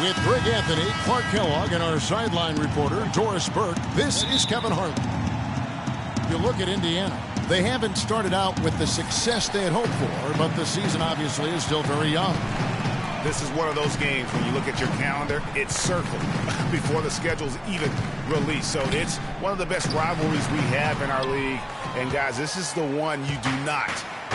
With Greg Anthony, Clark Kellogg, and our sideline reporter, Doris Burke, this is Kevin Harlan. You look at Indiana. They haven't started out with the success they had hoped for, but the season obviously is still very young. This is one of those games when you look at your calendar, it's circled before the schedule's even released. So it's one of the best rivalries we have in our league. And, guys, this is the one you do not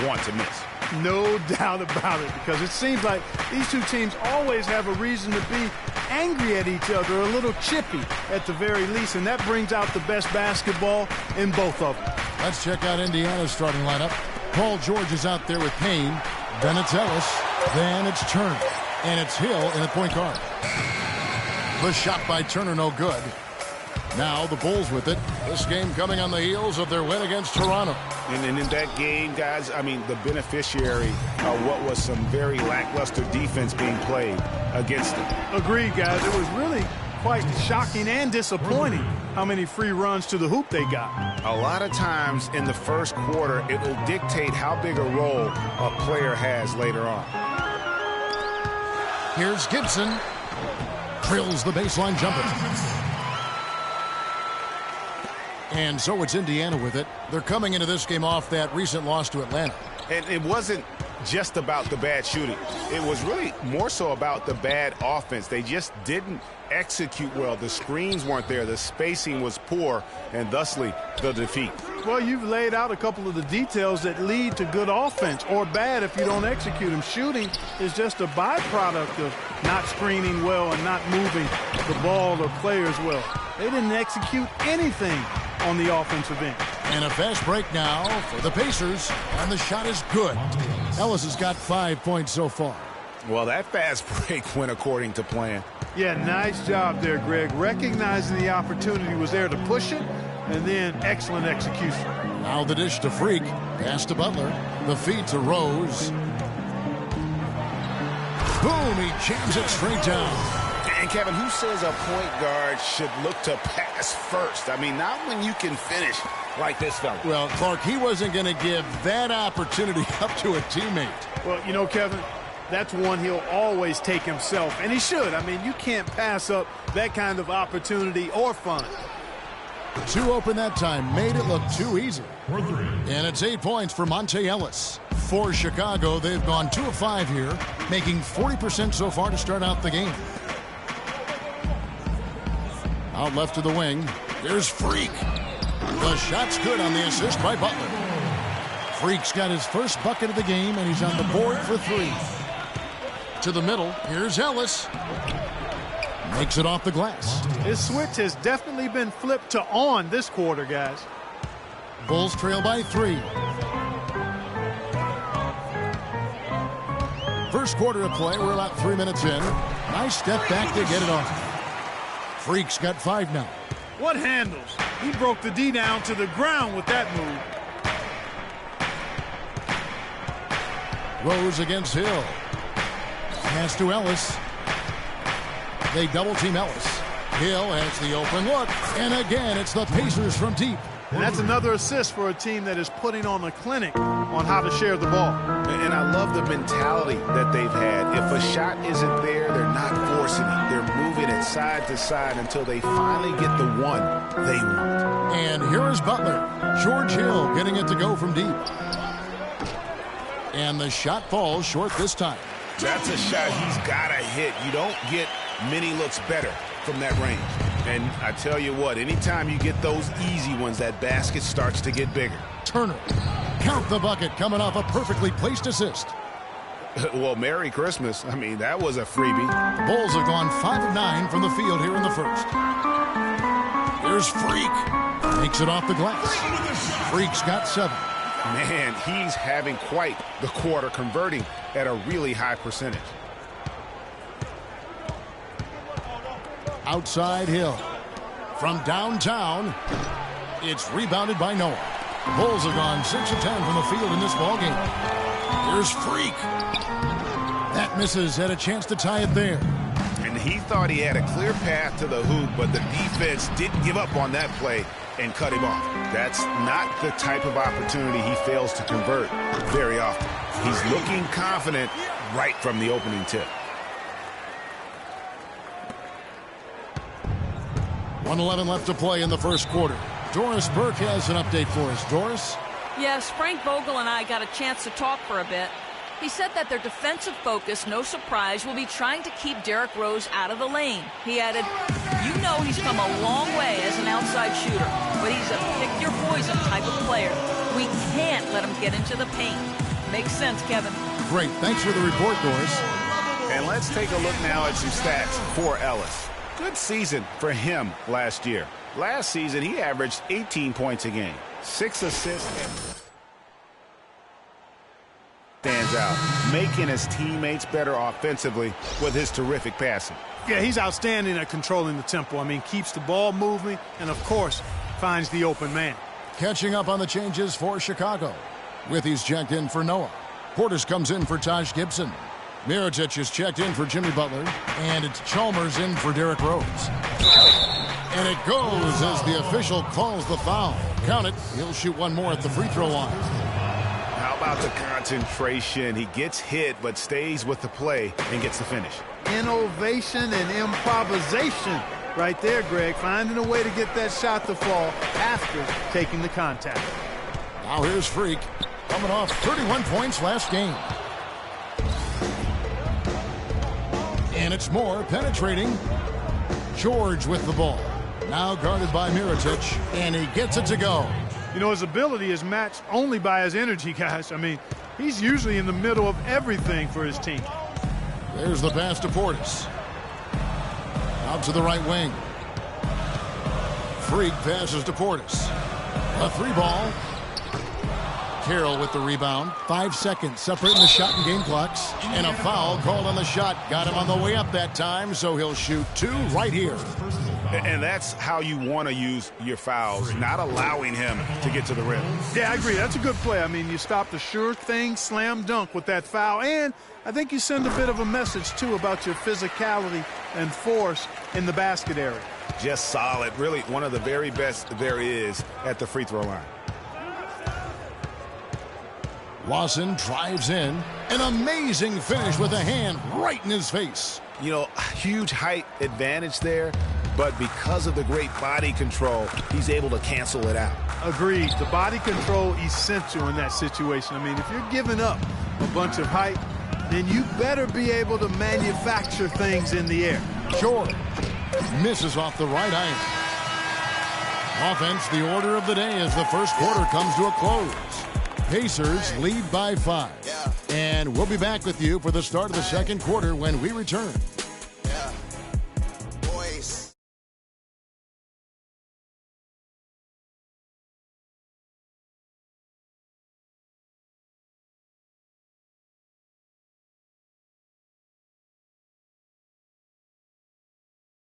want to miss. No doubt about it, because it seems like these two teams always have a reason to be angry at each other, a little chippy at the very least, and that brings out the best basketball in both of them. Let's check out Indiana's starting lineup. Paul George is out there with Payne. Then it's Ellis. Then it's Turner. And it's Hill in the point guard. The shot by Turner, no good. Now the Bulls with it. This game coming on the heels of their win against Toronto. And in that game, guys, I mean, the beneficiary of what was some very lackluster defense being played against them. Agreed, guys. It was really quite shocking and disappointing how many free runs to the hoop they got. A lot of times in the first quarter, it will dictate how big a role a player has later on. Here's Gibson. Drills the baseline jumper. And so it's Indiana with it. They're coming into this game off that recent loss to Atlanta. And it wasn't just about the bad shooting. It was really more so about the bad offense. They just didn't execute well. The screens weren't there. The spacing was poor, and thusly the defeat. Well, you've laid out a couple of the details that lead to good offense, or bad if you don't execute them. Shooting is just a byproduct of not screening well and not moving the ball or players well. They didn't execute anything on the offensive end. And a fast break now for the Pacers, and the shot is good. Ellis has got 5 points so far. Well, that fast break went according to plan. Yeah, nice job there, Greg. Recognizing the opportunity was there to push it, and then excellent execution. Now the dish to Freak. Pass to Butler. The feed to Rose. Boom, he jams it straight down. And, Kevin, who says a point guard should look to pass first? I mean, not when you can finish like this fella. Well, Clark, he wasn't going to give that opportunity up to a teammate. Well, you know, Kevin, that's one he'll always take himself, and he should. I mean, you can't pass up that kind of opportunity or fun. Too open that time, made it look too easy. And it's 8 points for Monte Ellis. For Chicago, they've gone 2 of 5 here, making 40% so far to start out the game. Out left to the wing. Here's Freak. The shot's good on the assist by Butler. Freak's got his first bucket of the game, and he's on the board for 3. To the middle. Here's Ellis. Makes it off the glass. His switch has definitely been flipped to on this quarter, guys. Bulls trail by 3. First quarter of play. We're about 3 minutes in. Nice step back to get it off. Freak's got 5 now. What handles? He broke the D down to the ground with that move. Rose against Hill. Pass to Ellis. They double-team Ellis. Hill has the open look. And again, it's the Pacers from deep. And that's another assist for a team that is putting on a clinic on how to share the ball. And I love the mentality that they've had. If a shot isn't there, they're not forcing it. They're moving it side to side until they finally get the one they want. And here is Butler. George Hill getting it to go from deep. And the shot falls short this time. That's a shot he's got to hit. You don't get many looks better from that range. And I tell you what, anytime you get those easy ones, that basket starts to get bigger. Turner. Count the bucket coming off a perfectly placed assist. Well, Merry Christmas. I mean, that was a freebie. The Bulls have gone 5 of 9 from the field here in the first. Here's Freak. Makes it off the glass. Freak's got 7. Man, he's having quite the quarter, converting at a really high percentage. Outside Hill. From downtown, it's rebounded by Noah. The Bulls have gone 6 of 10 from the field in this ballgame. Here's Freak. That misses. Had a chance to tie it there. And he thought he had a clear path to the hoop, but the defense didn't give up on that play and cut him off. That's not the type of opportunity he fails to convert very often. He's looking confident right from the opening tip. 1:11 left to play in the first quarter. Doris Burke has an update for us. Doris? Yes, Frank Vogel and I got a chance to talk for a bit. He said that their defensive focus, no surprise, will be trying to keep Derrick Rose out of the lane. He added, "You know he's come a long way as an outside shooter, but he's a pick-your-poison type of player. We can't let him get into the paint." Makes sense, Kevin. Great. Thanks for the report, Doris. And let's take a look now at some stats for Ellis. Good season for him last year. Last season, he averaged 18 points a game, 6 assists. Stands out, making his teammates better offensively with his terrific passing. Yeah, he's outstanding at controlling the tempo. I mean, keeps the ball moving and, of course, finds the open man. Catching up on the changes for Chicago. Withy's checked in for Noah. Portis comes in for Taj Gibson. Mirotic is checked in for Jimmy Butler. And it's Chalmers in for Derrick Rose. And it goes as the official calls the foul. Count it. He'll shoot one more at the free throw line. How about the concentration? He gets hit but stays with the play and gets the finish. Innovation and improvisation right there, Greg. Finding a way to get that shot to fall after taking the contact. Now here's Freak, coming off 31 points last game. And it's Moore penetrating. George with the ball. Now guarded by Mirotic, and he gets it to go. You know, his ability is matched only by his energy, guys. I mean, he's usually in the middle of everything for his team. There's the pass to Portis. Out to the right wing. Freak passes to Portis. A three ball. Carroll with the rebound. 5 seconds separating the shot and game clocks. And a foul called on the shot. Got him on the way up that time, so he'll shoot 2 right here. And that's how you want to use your fouls, not allowing him to get to the rim. Yeah, I agree. That's a good play. I mean, you stop the sure thing, slam dunk with that foul. And I think you send a bit of a message, too, about your physicality and force in the basket area. Just solid. Really one of the very best there is at the free throw line. Lawson drives in. An amazing finish with a hand right in his face. You know, huge height advantage there, but because of the great body control, he's able to cancel it out. Agreed. The body control essential in that situation. I mean, if you're giving up a bunch of height, then you better be able to manufacture things in the air. George misses off the right eye. Offense, the order of the day as the first quarter comes to a close. Pacers lead by 5. And we'll be back with you for the start of the second quarter when we return.